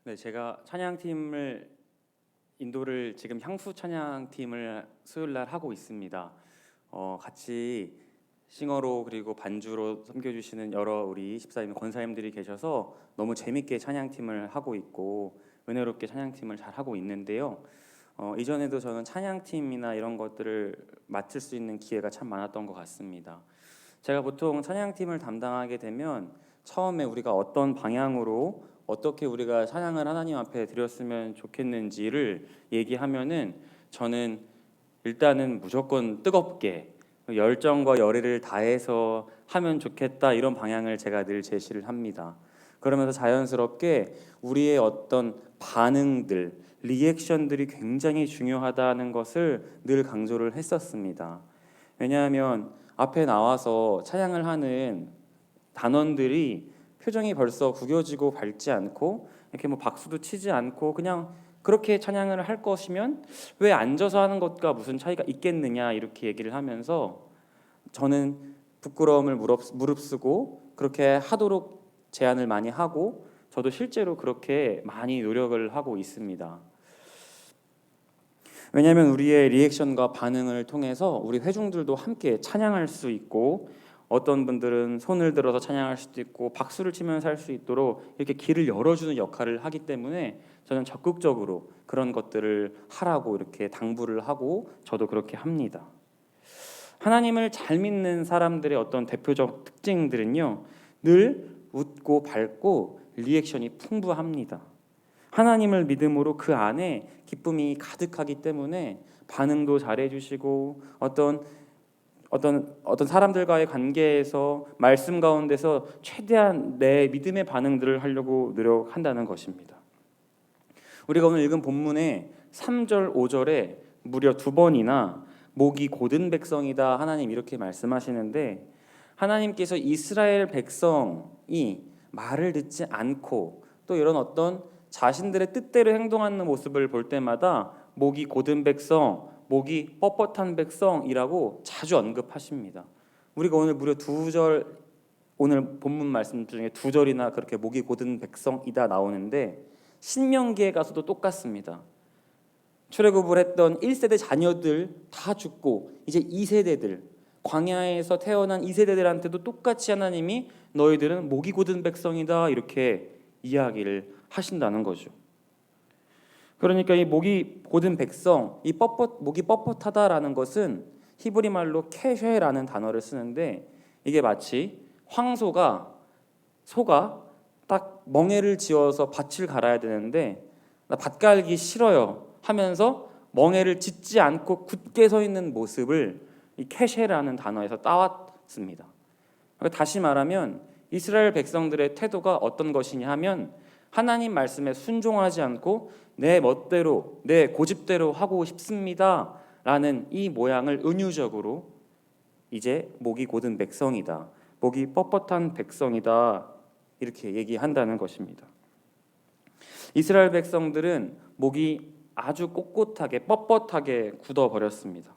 네, 제가 찬양팀을 인도를 지금 향수 찬양팀을 수요일 날 하고 있습니다. 같이 싱어로 그리고 반주로 섬겨주시는 여러 우리 집사님, 권사님들이 계셔서 너무 재밌게 찬양팀을 하고 있고 은혜롭게 찬양팀을 잘 하고 있는데요. 이전에도 저는 찬양팀이나 이런 것들을 맡을 수 있는 기회가 참 많았던 것 같습니다. 제가 보통 찬양팀을 담당하게 되면 처음에 우리가 어떤 방향으로 어떻게 우리가 찬양을 하나님 앞에 드렸으면 좋겠는지를 얘기하면은 저는 일단은 무조건 뜨겁게 열정과 열의를 다해서 하면 좋겠다, 이런 방향을 제가 늘 제시를 합니다. 그러면서 자연스럽게 우리의 어떤 반응들, 리액션들이 굉장히 중요하다는 것을 늘 강조를 했었습니다. 왜냐하면 앞에 나와서 찬양을 하는 단원들이 표정이 벌써 구겨지고 밝지 않고 이렇게 뭐 박수도 치지 않고 그냥 그렇게 찬양을 할 것이면 왜 앉아서 하는 것과 무슨 차이가 있겠느냐, 이렇게 얘기를 하면서 저는 부끄러움을 무릅쓰고 그렇게 하도록 제안을 많이 하고 저도 실제로 그렇게 많이 노력을 하고 있습니다. 왜냐하면 우리의 리액션과 반응을 통해서 우리 회중들도 함께 찬양할 수 있고, 어떤 분들은 손을 들어서 찬양할 수도 있고 박수를 치면서 할 수 있도록 이렇게 길을 열어주는 역할을 하기 때문에 저는 적극적으로 그런 것들을 하라고 이렇게 당부를 하고 저도 그렇게 합니다. 하나님을 잘 믿는 사람들의 어떤 대표적 특징들은요, 늘 웃고 밝고 리액션이 풍부합니다. 하나님을 믿음으로 그 안에 기쁨이 가득하기 때문에 반응도 잘해주시고 어떤 사람들과의 관계에서 말씀 가운데서 최대한 내 믿음의 반응들을 하려고 노력한다는 것입니다. 우리가 오늘 읽은 본문의 3절, 5절에 무려 2번이나 목이 곧은 백성이다, 하나님 이렇게 말씀하시는데, 하나님께서 이스라엘 백성이 말을 듣지 않고 또 이런 어떤 자신들의 뜻대로 행동하는 모습을 볼 때마다 목이 곧은 백성, 목이 뻣뻣한 백성이라고 자주 언급하십니다. 우리가 오늘 무려 2절, 오늘 본문 말씀 중에 2절이나 그렇게 목이 곧은 백성이다 나오는데 신명기에 가서도 똑같습니다. 출애굽을 했던 1세대 자녀들 다 죽고 이제 2세대들, 광야에서 태어난 2세대들한테도 똑같이 하나님이 너희들은 목이 곧은 백성이다, 이렇게 이야기를 하신다는 거죠. 그러니까 이 목이 곧은 백성, 목이 뻣뻣하다라는 것은 히브리 말로 케쉐라는 단어를 쓰는데, 이게 마치 소가 딱 멍에를 지어서 밭을 갈아야 되는데 나 밭 갈기 싫어요 하면서 멍에를 짖지 않고 굳게 서 있는 모습을 이 케쉐라는 단어에서 따왔습니다. 다시 말하면 이스라엘 백성들의 태도가 어떤 것이냐 하면 하나님 말씀에 순종하지 않고 내 멋대로 내 고집대로 하고 싶습니다 라는 이 모양을 은유적으로 이제 목이 곧은 백성이다, 목이 뻣뻣한 백성이다, 이렇게 얘기한다는 것입니다. 이스라엘 백성들은 목이 아주 꼿꼿하게 뻣뻣하게 굳어버렸습니다.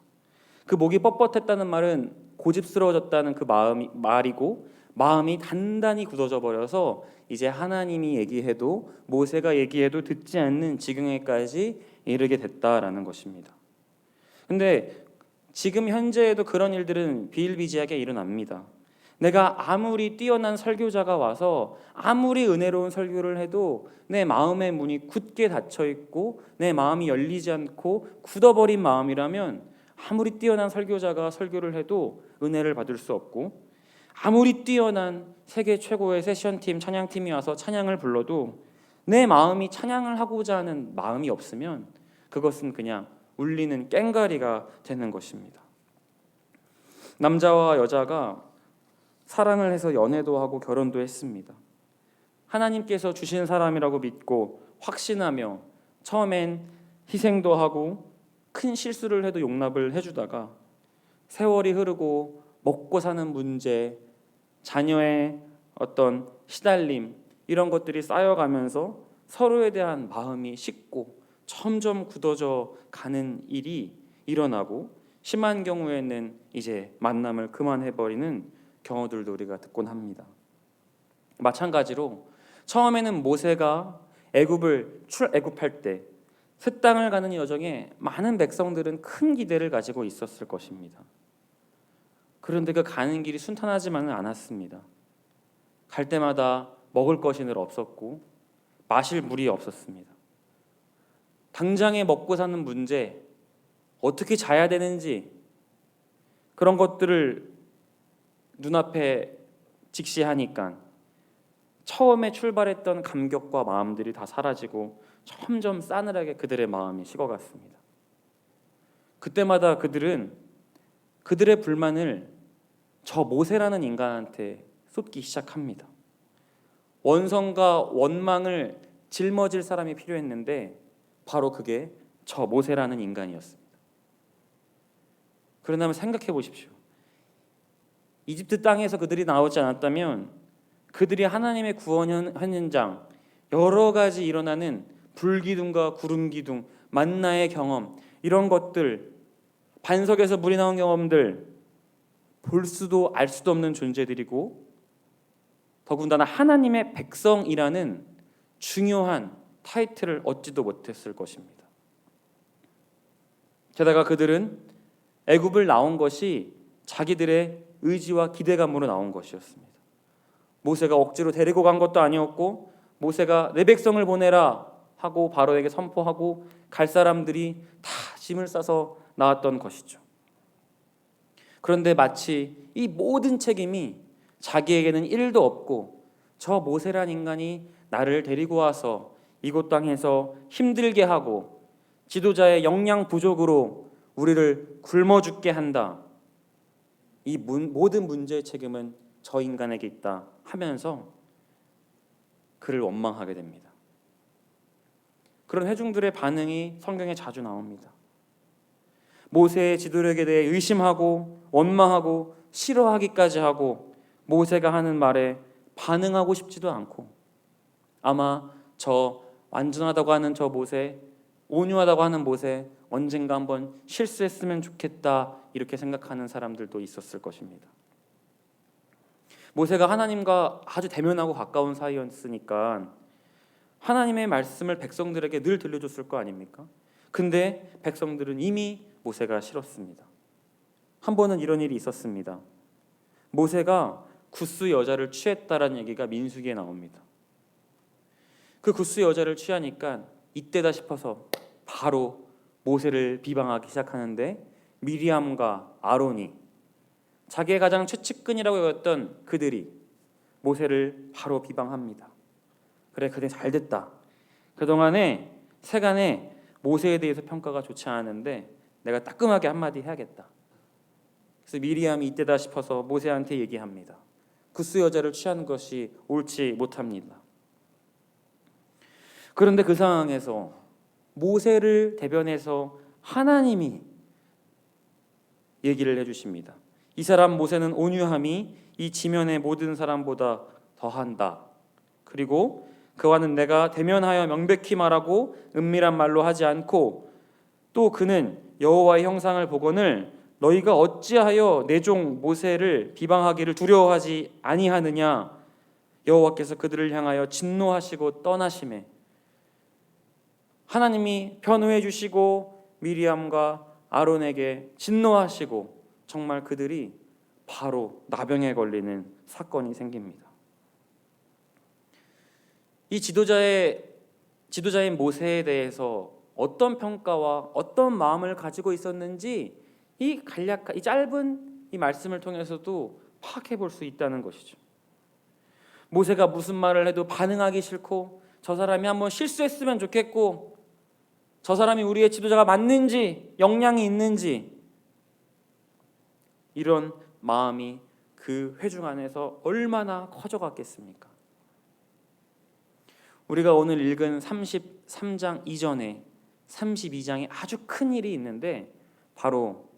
그 목이 뻣뻣했다는 말은 고집스러워졌다는 그 말이고, 마음이 단단히 굳어져 버려서 이제 하나님이 얘기해도 모세가 얘기해도 듣지 않는 지경에까지 이르게 됐다라는 것입니다. 근데 지금 현재에도 그런 일들은 비일비재하게 일어납니다. 내가 아무리 뛰어난 설교자가 와서 아무리 은혜로운 설교를 해도 내 마음의 문이 굳게 닫혀 있고 내 마음이 열리지 않고 굳어버린 마음이라면 아무리 뛰어난 설교자가 설교를 해도 은혜를 받을 수 없고, 아무리 뛰어난 세계 최고의 세션팀, 찬양팀이 와서 찬양을 불러도 내 마음이 찬양을 하고자 하는 마음이 없으면 그것은 그냥 울리는 꽹과리가 되는 것입니다. 남자와 여자가 사랑을 해서 연애도 하고 결혼도 했습니다. 하나님께서 주신 사람이라고 믿고 확신하며 처음엔 희생도 하고 큰 실수를 해도 용납을 해주다가 세월이 흐르고 먹고 사는 문제, 자녀의 어떤 시달림, 이런 것들이 쌓여가면서 서로에 대한 마음이 식고 점점 굳어져 가는 일이 일어나고, 심한 경우에는 이제 만남을 그만해버리는 경우들도 우리가 듣곤 합니다. 마찬가지로 처음에는 모세가 애굽할 때 새 땅을 가는 여정에 많은 백성들은 큰 기대를 가지고 있었을 것입니다. 그런데 그 가는 길이 순탄하지만은 않았습니다. 갈 때마다 먹을 것이 늘 없었고 마실 물이 없었습니다. 당장에 먹고 사는 문제, 어떻게 자야 되는지 그런 것들을 눈앞에 직시하니까 처음에 출발했던 감격과 마음들이 다 사라지고 점점 싸늘하게 그들의 마음이 식어갔습니다. 그때마다 그들은 그들의 불만을 저 모세라는 인간한테 쏟기 시작합니다. 원성과 원망을 짊어질 사람이 필요했는데 바로 그게 저 모세라는 인간이었습니다. 그런다면 생각해 보십시오. 이집트 땅에서 그들이 나오지 않았다면 그들이 하나님의 구원 현장, 여러 가지 일어나는 불기둥과 구름기둥, 만나의 경험, 이런 것들, 반석에서 물이 나온 경험들, 볼 수도 알 수도 없는 존재들이고 더군다나 하나님의 백성이라는 중요한 타이틀을 얻지도 못했을 것입니다. 게다가 그들은 애굽을 나온 것이 자기들의 의지와 기대감으로 나온 것이었습니다. 모세가 억지로 데리고 간 것도 아니었고 모세가 내 백성을 보내라 하고 바로에게 선포하고 갈 사람들이 다 짐을 싸서 나왔던 것이죠. 그런데 마치 이 모든 책임이 자기에게는 1도 없고 저 모세란 인간이 나를 데리고 와서 이곳 땅에서 힘들게 하고 지도자의 역량 부족으로 우리를 굶어 죽게 한다. 이 모든 문제의 책임은 저 인간에게 있다 하면서 그를 원망하게 됩니다. 그런 회중들의 반응이 성경에 자주 나옵니다. 모세의 지도력에 대해 의심하고 원망하고 싫어하기까지 하고 모세가 하는 말에 반응하고 싶지도 않고 아마 저 완전하다고 하는 저 모세, 온유하다고 하는 모세 언젠가 한번 실수했으면 좋겠다 이렇게 생각하는 사람들도 있었을 것입니다. 모세가 하나님과 아주 대면하고 가까운 사이였으니까 하나님의 말씀을 백성들에게 늘 들려줬을 거 아닙니까? 근데 백성들은 이미 모세가 싫었습니다. 한 번은 이런 일이 있었습니다. 모세가 굿스 여자를 취했다라는 얘기가 민수기에 나옵니다. 그 굿스 여자를 취하니까 이때다 싶어서 바로 모세를 비방하기 시작하는데 미리암과 아론이 자기의 가장 최측근이라고 여겼던 그들이 모세를 바로 비방합니다. 그래, 그래 잘됐다. 그동안에 세간에 모세에 대해서 평가가 좋지 않았는데 내가 따끔하게 한마디 해야겠다. 그래서 미리암이 이때다 싶어서 모세한테 얘기합니다. 굿스 여자를 취하는 것이 옳지 못합니다. 그런데 그 상황에서 모세를 대변해서 하나님이 얘기를 해주십니다. 이 사람 모세는 온유함이 이 지면의 모든 사람보다 더한다. 그리고 그와는 내가 대면하여 명백히 말하고 은밀한 말로 하지 않고 또 그는 여호와의 형상을 보거늘 너희가 어찌하여 내 종 모세를 비방하기를 두려워하지 아니하느냐. 여호와께서 그들을 향하여 진노하시고 떠나심에 하나님이 변호해 주시고 미리암과 아론에게 진노하시고 정말 그들이 바로 나병에 걸리는 사건이 생깁니다. 이 지도자인 모세에 대해서 어떤 평가와 어떤 마음을 가지고 있었는지 이 짧은 이 말씀을 통해서도 파악해 볼 수 있다는 것이죠. 모세가 무슨 말을 해도 반응하기 싫고 저 사람이 한번 실수했으면 좋겠고 저 사람이 우리의 지도자가 맞는지 역량이 있는지 이런 마음이 그 회중 안에서 얼마나 커져갔겠습니까? 우리가 오늘 읽은 33장 이전에 32장에 아주 큰 일이 있는데 바로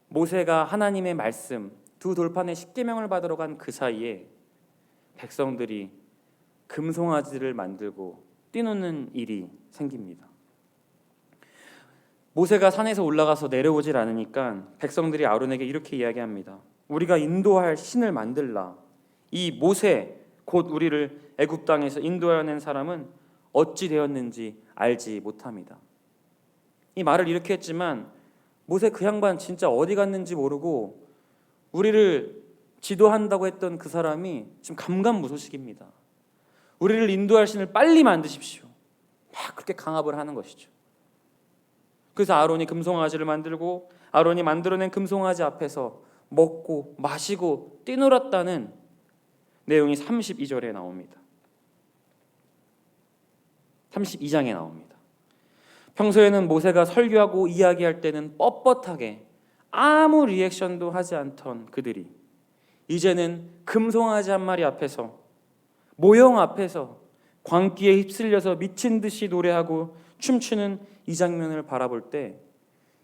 모세가 하나님의 말씀 두 돌판의 십계명을 받으러 간 그 사이에 백성들이 금송아지를 만들고 뛰노는 일이 생깁니다. 모세가 산에서 올라가서 내려오질 않으니까 백성들이 아론에게 이렇게 이야기합니다. 우리가 인도할 신을 만들라. 이 모세 곧 우리를 애굽 땅에서 인도해낸 사람은 어찌 되었는지 알지 못합니다. 이 말을 이렇게 했지만 모세 그 양반 진짜 어디 갔는지 모르고 우리를 지도한다고 했던 그 사람이 지금 감감무소식입니다. 우리를 인도할 신을 빨리 만드십시오. 막 그렇게 강압을 하는 것이죠. 그래서 아론이 금송아지를 만들고 아론이 만들어낸 금송아지 앞에서 먹고 마시고 뛰놀았다는 내용이 32절에 나옵니다. 32장에 나옵니다. 평소에는 모세가 설교하고 이야기할 때는 뻣뻣하게 아무 리액션도 하지 않던 그들이 이제는 금송아지 한 마리 앞에서 모형 앞에서 광기에 휩쓸려서 미친 듯이 노래하고 춤추는 이 장면을 바라볼 때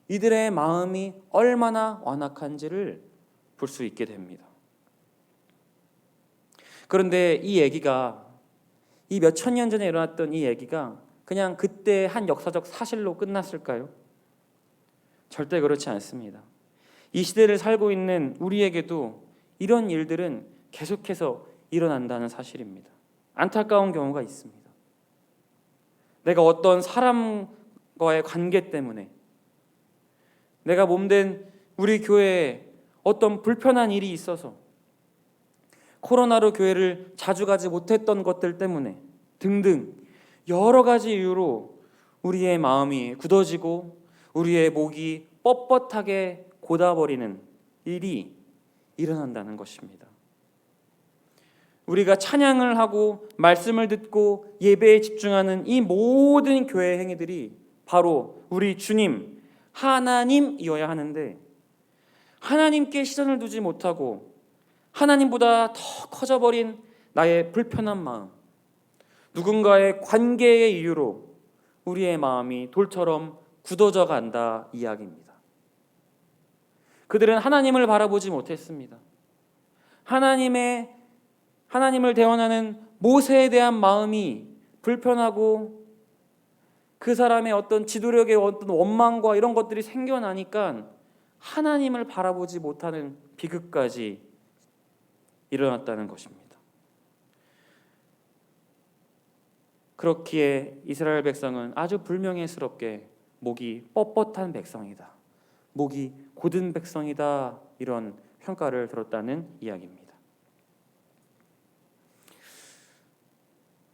이들의 마음이 얼마나 완악한지를 볼 수 있게 됩니다. 그런데 이 얘기가 이 몇천 년 전에 일어났던 이 얘기가 그냥 그때 한 역사적 사실로 끝났을까요? 절대 그렇지 않습니다. 이 시대를 살고 있는 우리에게도 이런 일들은 계속해서 일어난다는 사실입니다. 안타까운 경우가 있습니다. 내가 어떤 사람과의 관계 때문에 내가 몸된 우리 교회에 어떤 불편한 일이 있어서 코로나로 교회를 자주 가지 못했던 것들 때문에 등등 여러 가지 이유로 우리의 마음이 굳어지고 우리의 목이 뻣뻣하게 곧아버리는 일이 일어난다는 것입니다. 우리가 찬양을 하고 말씀을 듣고 예배에 집중하는 이 모든 교회 행위들이 바로 우리 주님 하나님이어야 하는데 하나님께 시선을 두지 못하고 하나님보다 더 커져버린 나의 불편한 마음, 누군가의 관계의 이유로 우리의 마음이 돌처럼 굳어져 간다 이야기입니다. 그들은 하나님을 바라보지 못했습니다. 하나님을 대언하는 모세에 대한 마음이 불편하고 그 사람의 어떤 지도력의 어떤 원망과 이런 것들이 생겨나니까 하나님을 바라보지 못하는 비극까지 일어났다는 것입니다. 그렇기에 이스라엘 백성은 아주 불명예스럽게 목이 뻣뻣한 백성이다, 목이 곧은 백성이다, 이런 평가를 들었다는 이야기입니다.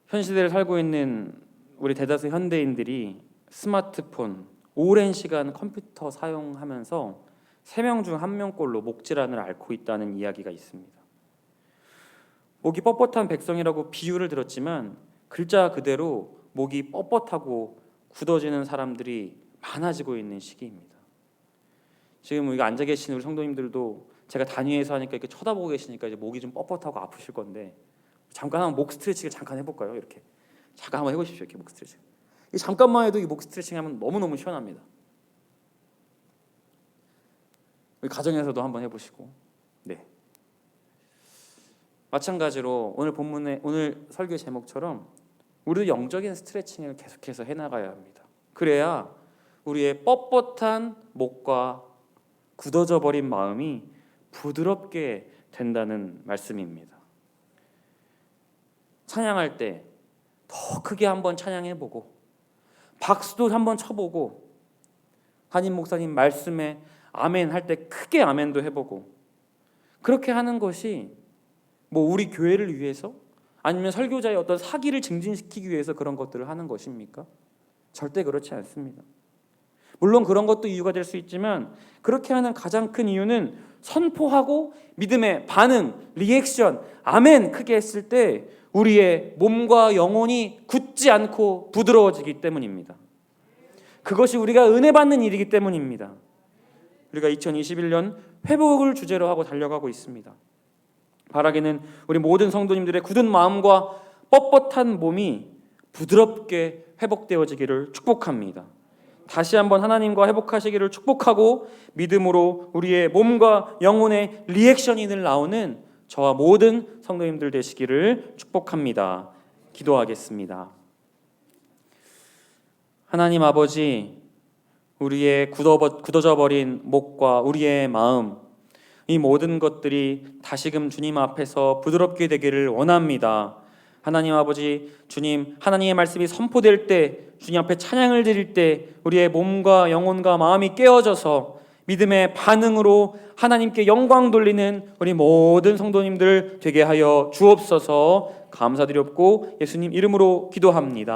현 시대를 살고 있는 우리 대다수 현대인들이 스마트폰, 오랜 시간 컴퓨터 사용하면서 3명 중 1명꼴로 목질환을 앓고 있다는 이야기가 있습니다. 목이 뻣뻣한 백성이라고 비유를 들었지만 글자 그대로 목이 뻣뻣하고 굳어지는 사람들이 많아지고 있는 시기입니다. 지금 우리가 앉아 계신 우리 성도님들도 제가 단위에서 하니까 이렇게 쳐다보고 계시니까 이제 목이 좀 뻣뻣하고 아프실 건데 잠깐 한번 목 스트레칭을 잠깐 해볼까요? 이렇게 잠깐 한번 해보십시오. 이렇게 목 스트레칭. 이 잠깐만 해도 이 목 스트레칭 하면 너무너무 시원합니다. 우리 가정에서도 한번 해보시고, 네. 마찬가지로 오늘 본문의 오늘 설교 제목처럼 우리도 영적인 스트레칭을 계속해서 해나가야 합니다. 그래야 우리의 뻣뻣한 목과 굳어져 버린 마음이 부드럽게 된다는 말씀입니다. 찬양할 때 더 크게 한번 찬양해보고 박수도 한번 쳐보고 담임 목사님 말씀에 아멘 할 때 크게 아멘도 해보고 그렇게 하는 것이 뭐 우리 교회를 위해서 아니면 설교자의 어떤 사기를 증진시키기 위해서 그런 것들을 하는 것입니까? 절대 그렇지 않습니다. 물론 그런 것도 이유가 될 수 있지만 그렇게 하는 가장 큰 이유는 선포하고 믿음의 반응, 리액션, 아멘 크게 했을 때 우리의 몸과 영혼이 굳지 않고 부드러워지기 때문입니다. 그것이 우리가 은혜 받는 일이기 때문입니다. 우리가 2021년 회복을 주제로 하고 달려가고 있습니다. 바라기는 우리 모든 성도님들의 굳은 마음과 뻣뻣한 몸이 부드럽게 회복되어지기를 축복합니다. 다시 한번 하나님과 회복하시기를 축복하고 믿음으로 우리의 몸과 영혼의 리액션이 늘 나오는 저와 모든 성도님들 되시기를 축복합니다. 기도하겠습니다. 하나님 아버지, 우리의 굳어져 버린 목과 우리의 마음, 이 모든 것들이 다시금 주님 앞에서 부드럽게 되기를 원합니다. 하나님 아버지, 주님, 하나님의 말씀이 선포될 때, 주님 앞에 찬양을 드릴 때 우리의 몸과 영혼과 마음이 깨어져서 믿음의 반응으로 하나님께 영광 돌리는 우리 모든 성도님들 되게 하여 주옵소서. 감사드렸고 예수님 이름으로 기도합니다.